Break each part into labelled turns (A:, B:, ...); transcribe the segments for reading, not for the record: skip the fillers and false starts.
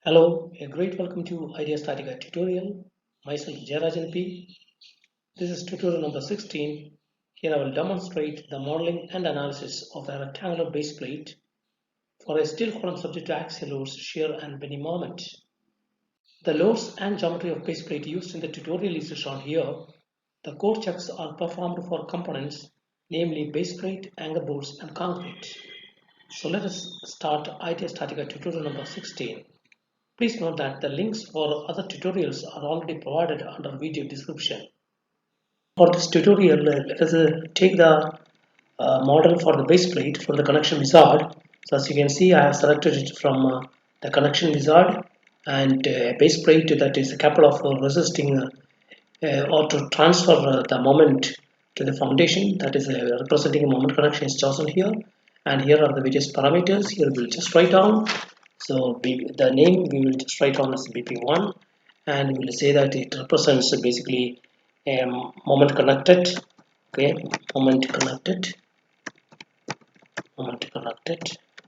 A: Hello, a great welcome to Idea Statica tutorial. Myself Jayarajan P. This is tutorial number 16. Here I will demonstrate the modeling and analysis of a rectangular base plate for a steel column subject to axial loads, shear and bending moment. The loads and geometry of base plate used in the tutorial is shown here. The core checks are performed for components, namely base plate, anchor bolts and concrete. So let us start Idea Statica tutorial number 16. Please note that the links for other tutorials are already provided under video description. For this tutorial, let us take the model for the base plate from the connection wizard. So as you can see, I have selected it from the connection wizard, and a base plate that is capable of resisting or to transfer the moment to the foundation, that is representing a moment connection is chosen here. And here are the various parameters. Here we'll just write down. So the name we will just write down as BP1, and we will say that it represents basically a moment connected. Okay, moment connected, moment connected.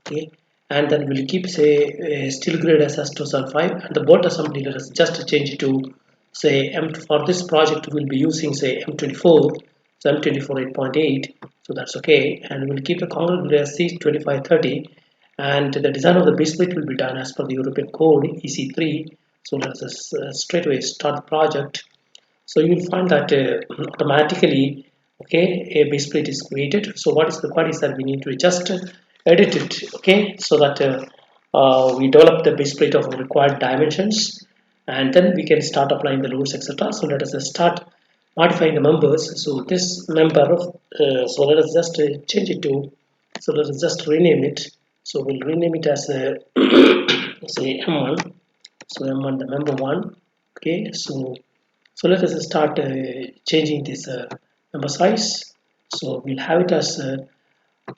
A: Okay, and then we'll keep say steel grade as S275, and the bolt assembly let us just change it to say M. For this project we'll be using say M24, so M24 8.8, so that's okay. And we'll keep the concrete grade as C2530, and the design of the base plate will be done as per the European code EC3. So let us straight away start the project. So you will find that automatically, okay, a base plate is created. So what is required is that we need to just edit it, okay, so that we develop the base plate of required dimensions, and then we can start applying the loads, etc. So let us start modifying the members. So this member so let us just change it to, so let us just rename it. So we'll rename it as say M1. So M1 the member 1. Okay, so let us start changing this number size. So we'll have it as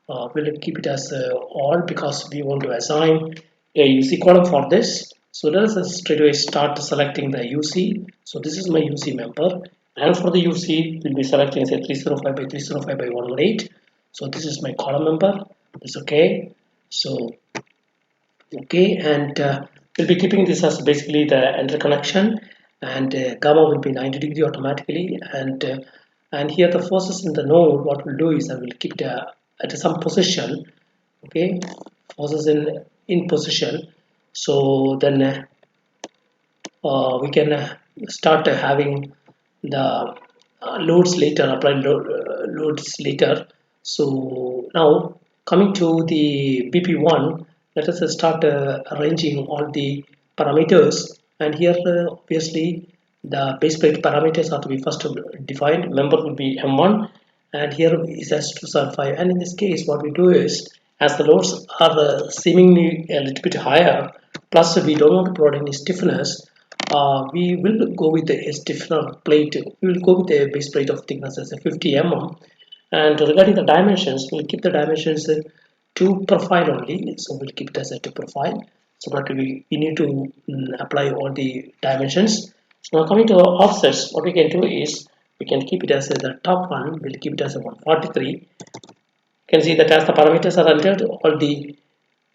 A: we'll keep it as all, because we want to assign a UC column for this. So let us straight away start selecting the UC. So this is my UC member, and for the UC we'll be selecting say 305 by 305 by 118. So this is my column number. It's okay. So okay, and we'll be keeping this as basically the interconnection, and gamma will be 90 degree automatically, and here the forces in the node, what we'll do is I will keep it at some position. Okay, forces in position. So then we can start having the loads later, apply loads later. So now coming to the BP1, let us start arranging all the parameters, and here obviously the base plate parameters are to be first defined. Member will be M1, and here is S275, and in this case what we do is, as the loads are seemingly a little bit higher, plus we don't want to provide any stiffness, we will go with a stiffer plate. We will go with a base plate of thickness as a 50 mm. And regarding the dimensions, we'll keep the dimensions to profile only. So we'll keep it as a to profile. So that we need to apply all the dimensions. So now coming to our offsets, what we can do is we can keep it as the top one. We'll keep it as a 143. You can see that as the parameters are entered, all the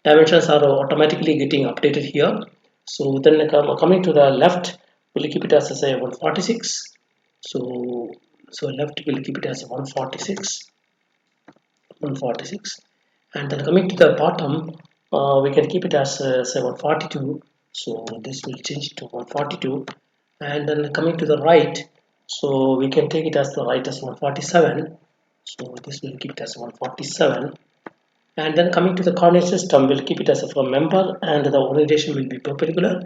A: dimensions are automatically getting updated here. So then coming to the left, we'll keep it as say 146. So left we'll keep it as 146, 146, and then coming to the bottom, we can keep it as say 142. So this will change to 142, and then coming to the right, so we can take it as the right as 147. So this will keep it as 147. And then coming to the coordinate system, we'll keep it as a firm member, and the orientation will be perpendicular,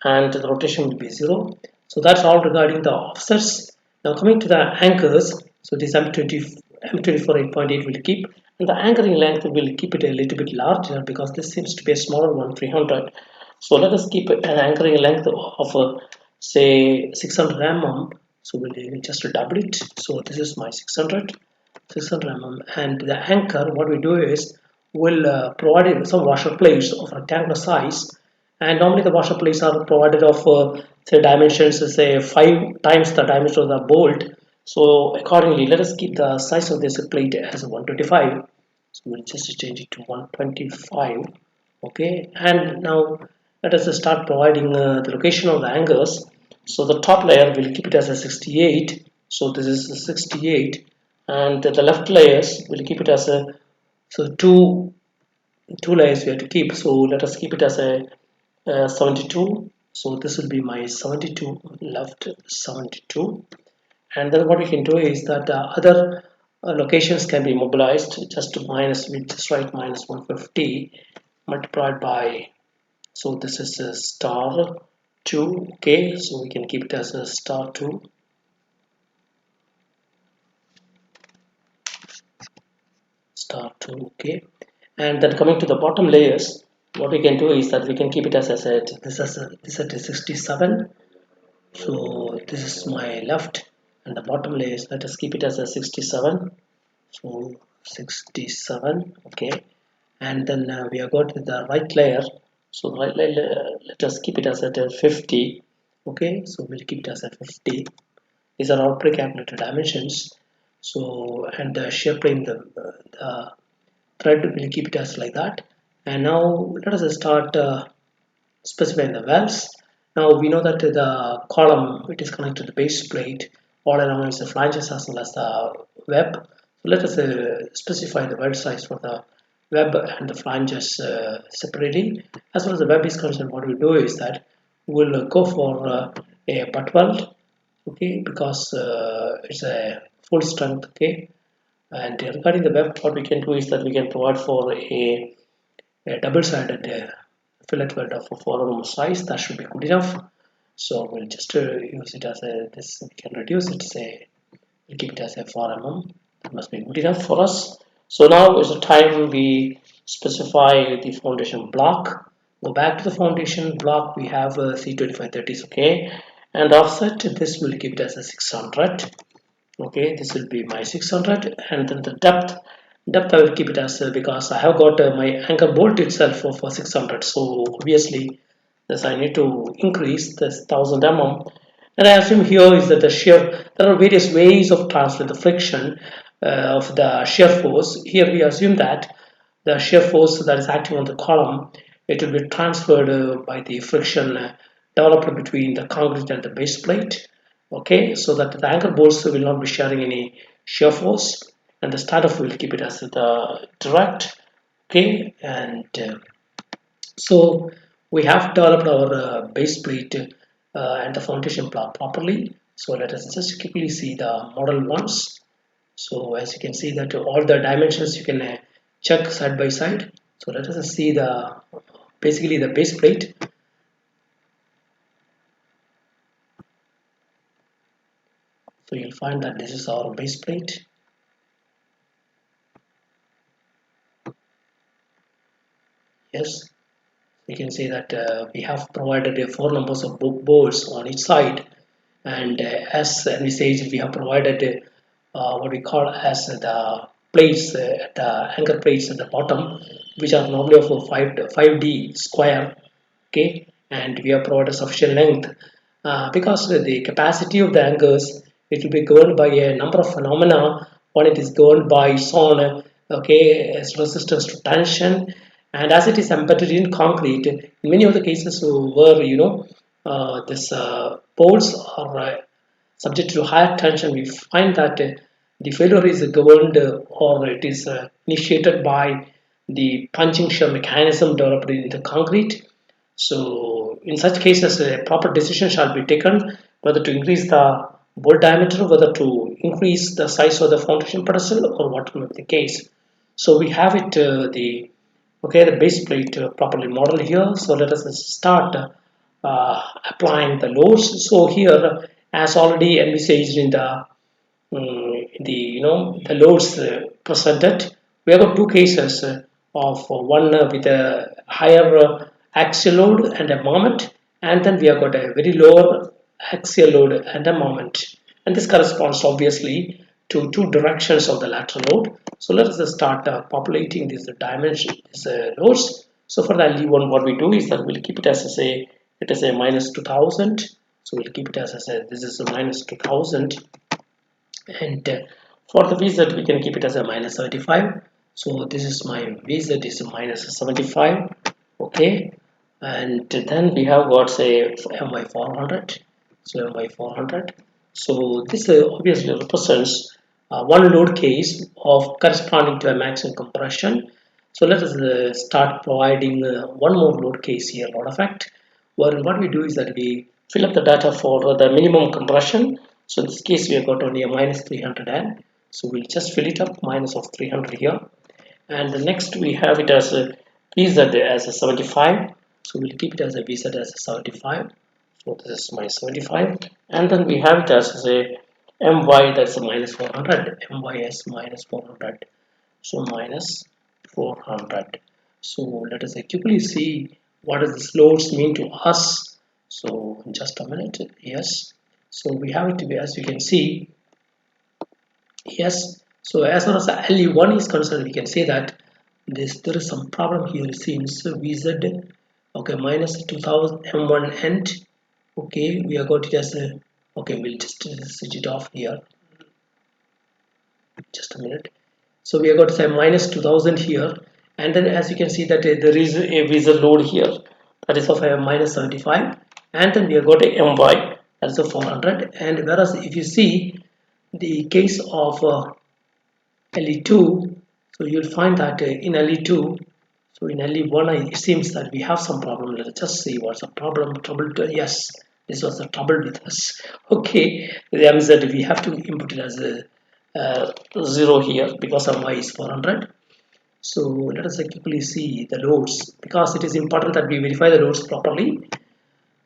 A: and the rotation will be 0. So that's all regarding the offsets. Now coming to the anchors, so this M24 8.8 will keep, and the anchoring length will keep it a little bit larger because this seems to be a smaller one, 300. So let us keep an anchoring length of say 600 mm. So we'll just double it. So this is my 600 mm, and the anchor, what we do is we'll provide some washer plates of rectangular size, and normally the washer plates are provided of say dimensions say 5 times the dimension of the bolt. So accordingly, let us keep the size of this plate as 125. So we'll just change it to 125. Okay, and now let us start providing the location of the anchors. So the top layer will keep it as a 68. So this is a 68, and the left layers will keep it as a, so two layers we have to keep. So let us keep it as a 72. So this will be my 72 left 72. And then what we can do is that other locations can be mobilized. Just to minus, we just write minus 150 multiplied by, so this is a star 2. Okay, so we can keep it as a star 2, star 2. Okay, and then coming to the bottom layers, what we can do is that we can keep it as I said, this is 67. So this is my left, and the bottom layers, let us keep it as a 67. So 67. Okay, and then we are going to the right layer. So the right layer, let us keep it as at 50. Okay, so we'll keep it as a 50. These are all pre-calculated dimensions. So, and the shear plane, the thread, will keep it as like that. And now let us start specifying the welds. Now we know that the column, it is connected to the base plate. All along is the flanges as well as the web. So let us specify the weld size for the web and the flanges separately. As far as the web is concerned, what we do is that we'll go for a butt weld. Okay, because it's a full strength. Okay, and regarding the web, what we can do is that we can provide for a double-sided fillet weld of a 4 mm size. That should be good enough. So we'll just use it as a, this, we can reduce it, say we'll keep it as a 4 mm. That must be good enough for us. So now is the time we specify the foundation block. Go back to the foundation block. We have C2530s. Okay, and offset this will keep it as a 600. Okay, this will be my 600, and then the depth I will keep it as because I have got my anchor bolt itself for 600. So obviously this I need to increase this 1000 mm, and I assume here is that the shear, there are various ways of transferring the friction of the shear force. Here we assume that the shear force that is acting on the column, it will be transferred by the friction developed between the concrete and the base plate. Okay, so that the anchor bolts will not be sharing any shear force, and the startup will keep it as the direct. Okay, and so we have developed our base plate and the foundation block properly. So let us just quickly see the model ones. So as you can see that all the dimensions you can check side by side. So let us see the basically the base plate. So you'll find that this is our base plate. Yes, you can see that we have provided 4 numbers of bolts on each side, and as envisaged, we have provided what we call as the plates, the anchor plates at the bottom, which are normally of a 5D square. Okay, and we have provided sufficient length because the capacity of the anchors, it will be governed by a number of phenomena. One, it is governed by its own, okay, its resistance to tension, and as it is embedded in concrete, in many of the cases where this poles are subject to higher tension, we find that the failure is governed or it is initiated by the punching shear mechanism developed in the concrete. So in such cases, a proper decision shall be taken whether to increase the bolt diameter, whether to increase the size of the foundation pedestal, or what may be the case. So we have it the base plate properly modeled here. So let us start applying the loads. So here, as already envisaged in the loads presented, we have got two cases of one with a higher axial load and a moment, and then we have got a very lower axial load and a moment, and this corresponds obviously to two directions of the lateral load. So let us start populating these dimension, these loads. So for the LE1, what we do is that we'll keep it as it is a minus 2000. So we'll keep it as this is a minus 2000, and for the VZ we can keep it as a minus 75. So this is my VZ is minus 75. Okay, and then we have got say my400. So my400. So this obviously represents one load case of corresponding to a maximum compression. So let us start providing one more load case here, load effect, where what we do is that we fill up the data for the minimum compression. So in this case we have got only a minus 300n, so we'll just fill it up minus of 300 here, and the next we have it as a VZ as a 75, so we'll keep it as a VZ as a 75. So this is my 75, and then we have it as a MY, that's a minus 400, MYS minus 400, so minus 400. So let us quickly see what does this loads mean to us. So in just a minute, yes. So we have it to be, as you can see, yes. So as far as the LE1 is concerned, we can say that there is some problem here. It seems VZ, okay, minus 2000 M1 end. Okay, we are going to just okay, we'll just switch it off here. Just a minute. So we are going to say minus 2000 here, and then as you can see that there is a VZ load here that is of a minus 75, and then we have got a MY that's a 400. And whereas if you see the case of LE2, so you'll find that in LE2, so in LE1 it seems that we have some problem. Let's just see what's the problem. Yes, this was the trouble with us. Okay, the MZ we have to input it as a 0 here because of Y is 400. So let us quickly see the loads, because it is important that we verify the loads properly.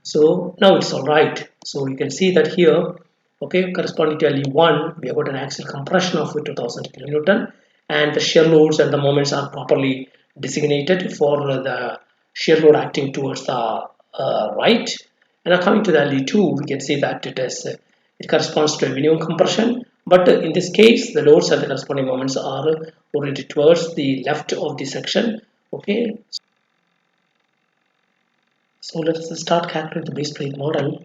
A: So now it's all right. So you can see that here, okay, corresponding to LE1, we have got an axial compression of 2000 kilonewton, and the shear loads and the moments are properly designated for the shear load acting towards the right. And now coming to the LE2, we can see that it corresponds to a minimum compression, but in this case, the loads and the corresponding moments are oriented towards the left of the section. Okay. So let us start calculating the base plate model.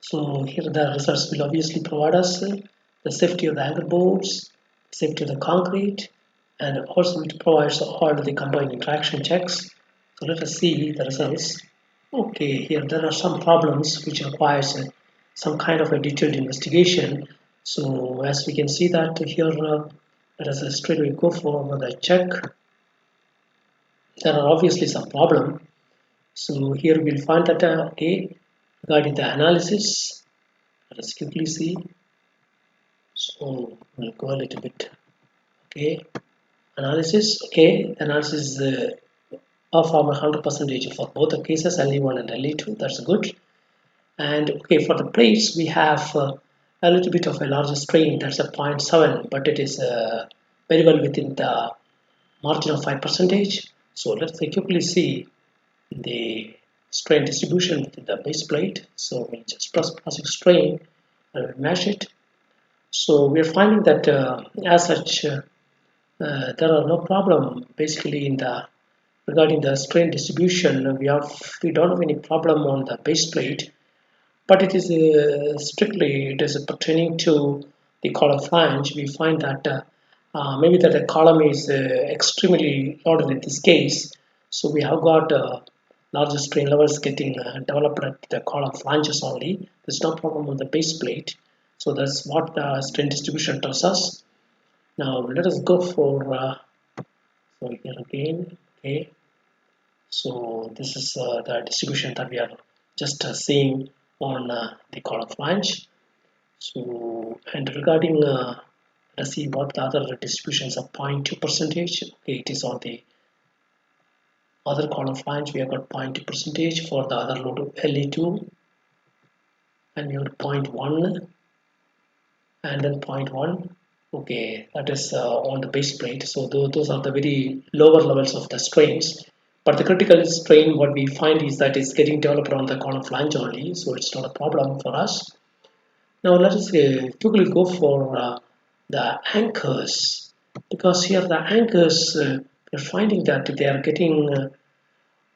A: So here the results will obviously provide us the safety of the anchor boards, safety of the concrete, and also it provides all the combined interaction checks. So let us see the results. Okay, here there are some problems which requires some kind of a detailed investigation. So as we can see that here, let us straight away go for the check. There are obviously some problem. So here we'll find that okay, regarding the analysis, let us quickly see. So we'll go a little bit. Okay, analysis. Okay, analysis of our 100% for both the cases, LE1 and LE2. That's good. And okay, for the plates we have a little bit of a larger strain. That's a 0.7, but it is very well within the margin of 5%. So let's quickly see the strain distribution within the base plate. So we just press plastic strain and we measure it. So we are finding that as such there are no problem basically in the regarding the strain distribution. We don't have any problem on the base plate, but it is strictly it is pertaining to the column flange. We find that maybe that the column is extremely loaded in this case, so we have got larger strain levels getting developed at the column flanges only. There's no problem on the base plate, so that's what the strain distribution tells us. Now let us go for so here again. Okay, so this is the distribution that we are just seeing on the column flange. So and regarding let's see what the other distributions of 0.2%. Okay, it is on the other column flange. We have got 0.2% for the other load of LE2, and we have 0.1 and then 0.1. Okay, that is on the base plate. So those are the very lower levels of the strains. But the critical strain, what we find is that it's getting developed on the column flange only, so it's not a problem for us. Now let us quickly go for the anchors, because here the anchors we're finding that they are getting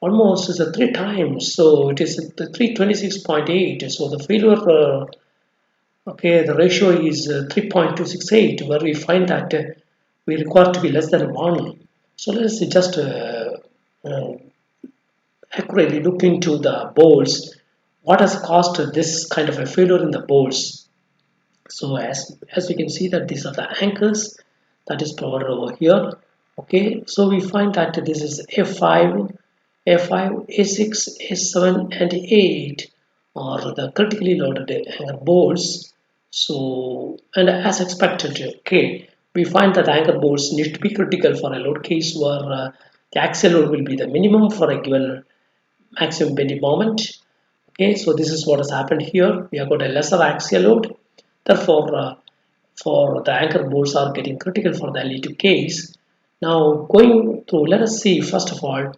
A: almost is a 3 times, so it is the 326.8. So the failure okay, the ratio is 3.268, where we find that we require to be less than 1. So let us just uh, accurately look into the bolts, what has caused this kind of a failure in the bolts. So as we can see that these are the anchors that is provided over here. Okay, so we find that this is F5, A5, A6, A7 and A8 are the critically loaded anchor bolts. So, and as expected, okay, we find that anchor bolts need to be critical for a load case where the axial load will be the minimum for a given maximum bending moment. Okay, so this is what has happened here. We have got a lesser axial load. Therefore, for the anchor bolts are getting critical for the LE2 case. Now, going through, let us see first of all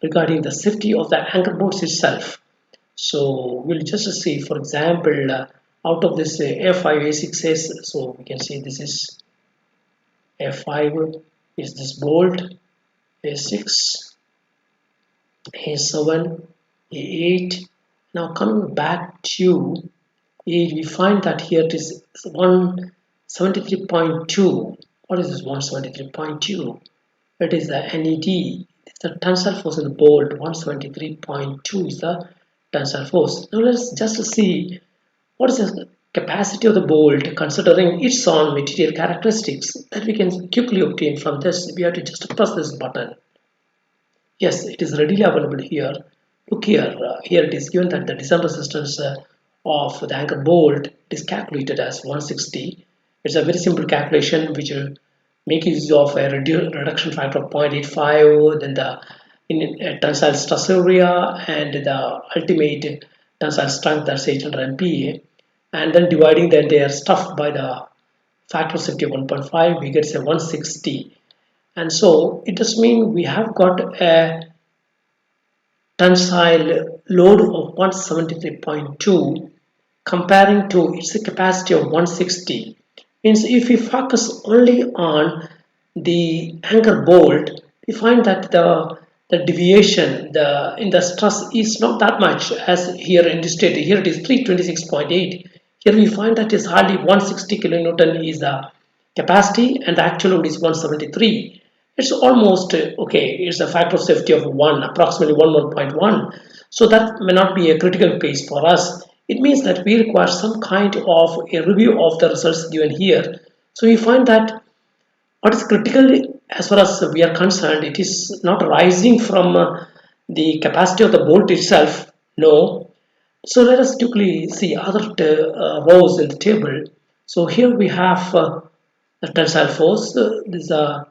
A: regarding the safety of the anchor bolts itself. So, we'll just see, for example, out of this F5 A6S, so we can see this is F5 is this bolt, A6, A7, A8. Now coming back to we find that here it is 173.2. What is this 173.2? It is the NED. It's the tensile force in the bolt. 173.2 is the tensile force. Now let's just see what is the capacity of the bolt considering its own material characteristics that we can quickly obtain from this. We have to just press this button. Yes, it is readily available here. Look here, here it is given that the design resistance of the anchor bolt is calculated as 160. It's a very simple calculation which will make use of a reduction factor of 0.85, then the tensile stress area and the ultimate tensile strength, that's 800 MPa, and then dividing the entire stuff by the factor of safety of 1.5, we get say 160. And so it does mean we have got a tensile load of 173.2 comparing to its capacity of 160. Means if we focus only on the anchor bolt, we find that the deviation in the stress is not that much as here indicated. Here it is 326.8. Here we find that is hardly 160 kilonewton is the capacity and the actual load is 173. It's almost okay. It's a factor of safety of 1, approximately 1.1. So that may not be a critical case for us. It means that we require some kind of a review of the results given here. So we find that what is critical as far as we are concerned, it is not rising from the capacity of the bolt itself. No. So let us quickly see other rows in the table. So here we have the tensile force. These are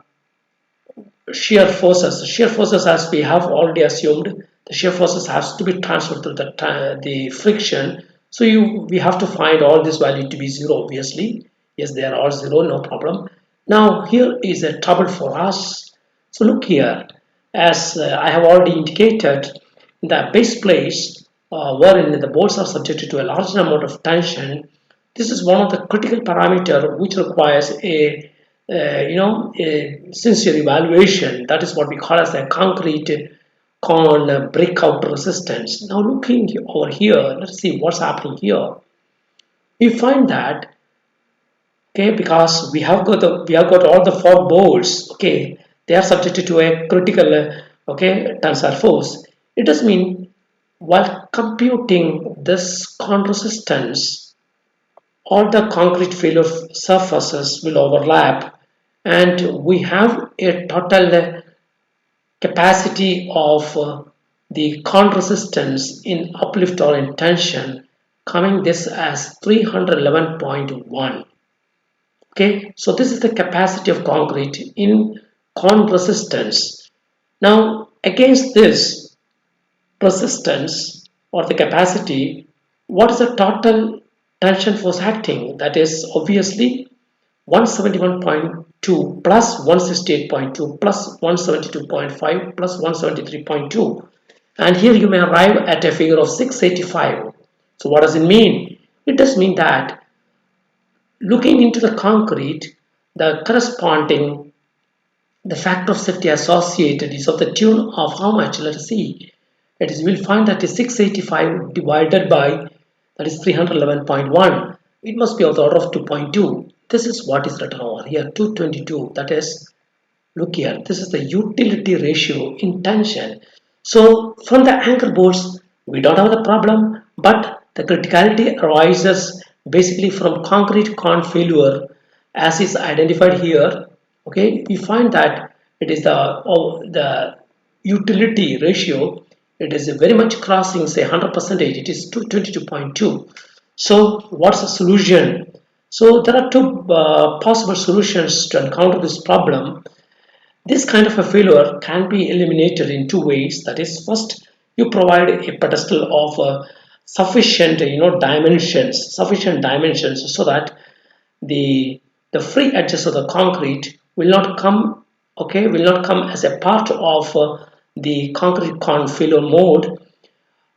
A: shear forces. Shear forces, as we have already assumed, the shear forces has to be transferred to the friction. So we have to find all this value to be zero, obviously. Yes, they are all zero, no problem. Now here is a trouble for us. So look here, as I have already indicated, in the base plates wherein the bolts are subjected to a large amount of tension, this is one of the critical parameter which requires a a sincere evaluation. That is what we call as a concrete con breakout resistance. Now looking over here, let's see what's happening here. We find that okay, because we have got all the four bolts, okay, they are subjected to a critical okay tensile force. It does mean while computing this con resistance, all the concrete failure surfaces will overlap and we have a total capacity of the con resistance in uplift or in tension coming this as 311.1. Okay, so this is the capacity of concrete in con resistance. Now against this resistance or the capacity, what is the total tension force acting? That is obviously 171.2 plus 168.2 plus 172.5 plus 173.2, and here you may arrive at a figure of 685. So what does it mean? It does mean that looking into the concrete, the corresponding the factor of safety associated is of the tune of how much? Let us see. It is, we'll find that is 685 divided by that is 311.1. It must be of the order of 2.2. This is what is written over here, 222. That is Look here, this is the utility ratio in tension. So from the anchor bolts, we don't have the problem, but the criticality arises basically from concrete con failure as is identified here. Okay, we find that it is the utility ratio. It is very much crossing say 100%. It is 22.2. So what's the solution? So there are two possible solutions to encounter this problem. This kind of a failure can be eliminated in two ways. That is, first, you provide a pedestal of sufficient, sufficient dimensions, so that the free edges of the concrete will not come, will not come as a part of the concrete con failure mode.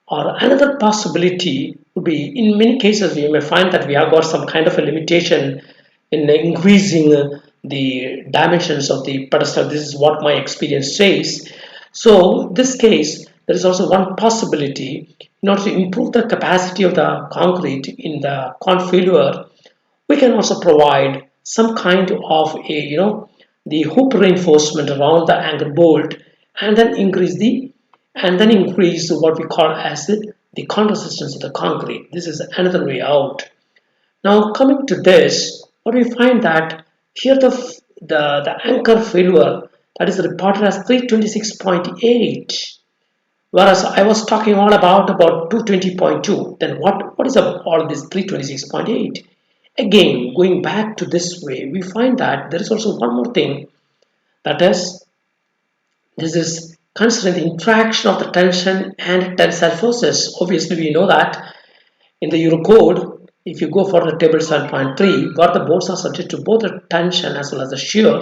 A: Or another possibility would be, in many cases, we may find that we have got some kind of a limitation in increasing the dimensions of the pedestal. This is what my experience says. So, this case, there is also one possibility in order to improve the capacity of the concrete in the con failure. We can also provide some kind of the hoop reinforcement around the anchor bolt, and then increase what we call as the con resistance of the concrete. This is another way out. Now coming to this, what we find that here the anchor failure that is reported as 326.8, whereas I was talking all about 220.2. Then what is all this 326.8? Again, going back to this way, we find that there is also one more thing, that is, this is considering the interaction of the tension and tensile forces. Obviously, we know that in the Eurocode, if you go for the table 7.3, where the bolts are subject to both the tension as well as the shear,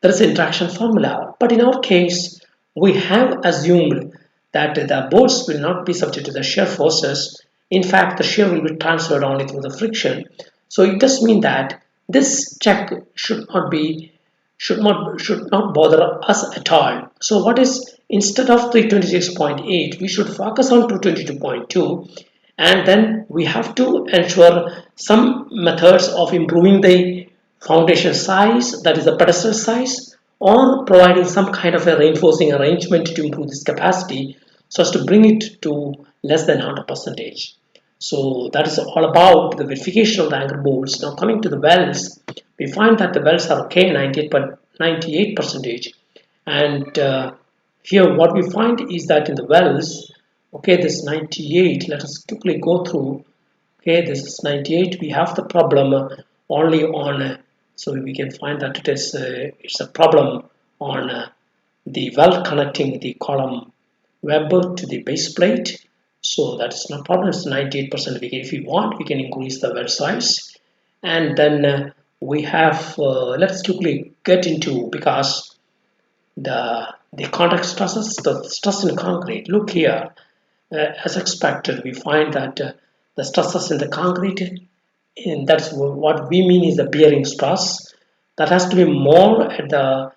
A: there is an interaction formula. But in our case, we have assumed that the bolts will not be subject to the shear forces. In fact, the shear will be transferred only through the friction. So it does mean that this check should not bother us at all. So what is, instead of 326.8, we should focus on 222.2, and then we have to ensure some methods of improving the foundation size, that is the pedestal size, or providing some kind of a reinforcing arrangement to improve this capacity so as to bring it to less than 100%. So that is all about the verification of the anchor bolts. Now coming to the welds, we find that the welds are okay, 98%. And here what we find is that in the welds, okay, this 98, let us quickly go through. Okay, this is 98. We have the problem only on, so we can find that it is it's a problem on the weld connecting the column web to the base plate. So that is no problem. It's 98%. If we want, we can increase the weld size. And then we have, let's quickly get into, because the contact stresses, the stress in concrete. Look here, as expected, we find that the stresses in the concrete, and that's what we mean is the bearing stress, that has to be more at the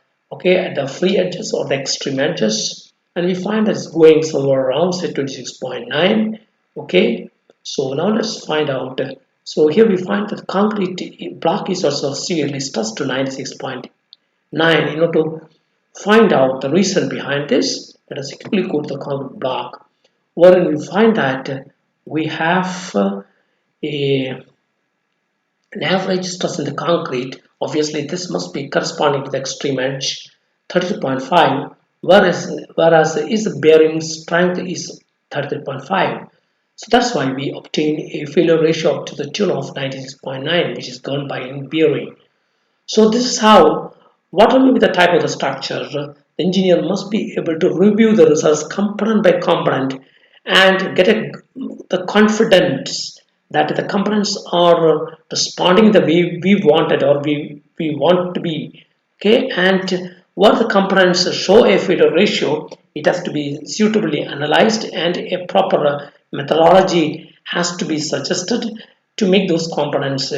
A: free edges or the extreme edges, and we find that it's going somewhere around say 26.9. Okay, so now let's find out. So here we find that the concrete block is also severely stressed to 96.9. In order to find out the reason behind this, let us quickly go to the concrete block, wherein we find that we have an average stress in the concrete. Obviously, this must be corresponding to the extreme edge, 32.5, whereas its bearing strength is 33.5. So that's why we obtain a failure ratio up to the tune of 96.9, which is governed by bearing. So this is how, whatever may be the type of the structure, the engineer must be able to review the results component by component and get the confidence that the components are responding the way we wanted or we want to be. Okay, and where the components show a failure ratio, it has to be suitably analyzed, and a proper methodology has to be suggested to make those components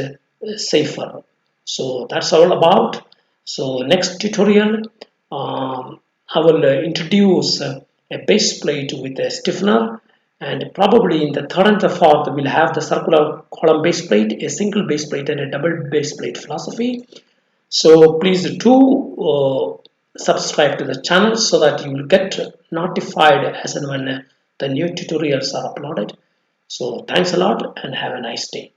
A: safer. So that's all about. So next tutorial, I will introduce a base plate with a stiffener, and probably in the third and the fourth we'll have the circular column base plate, a single base plate, and a double base plate philosophy. So please do subscribe to the channel so that you will get notified as and when the new tutorials are uploaded. So thanks a lot and have a nice day.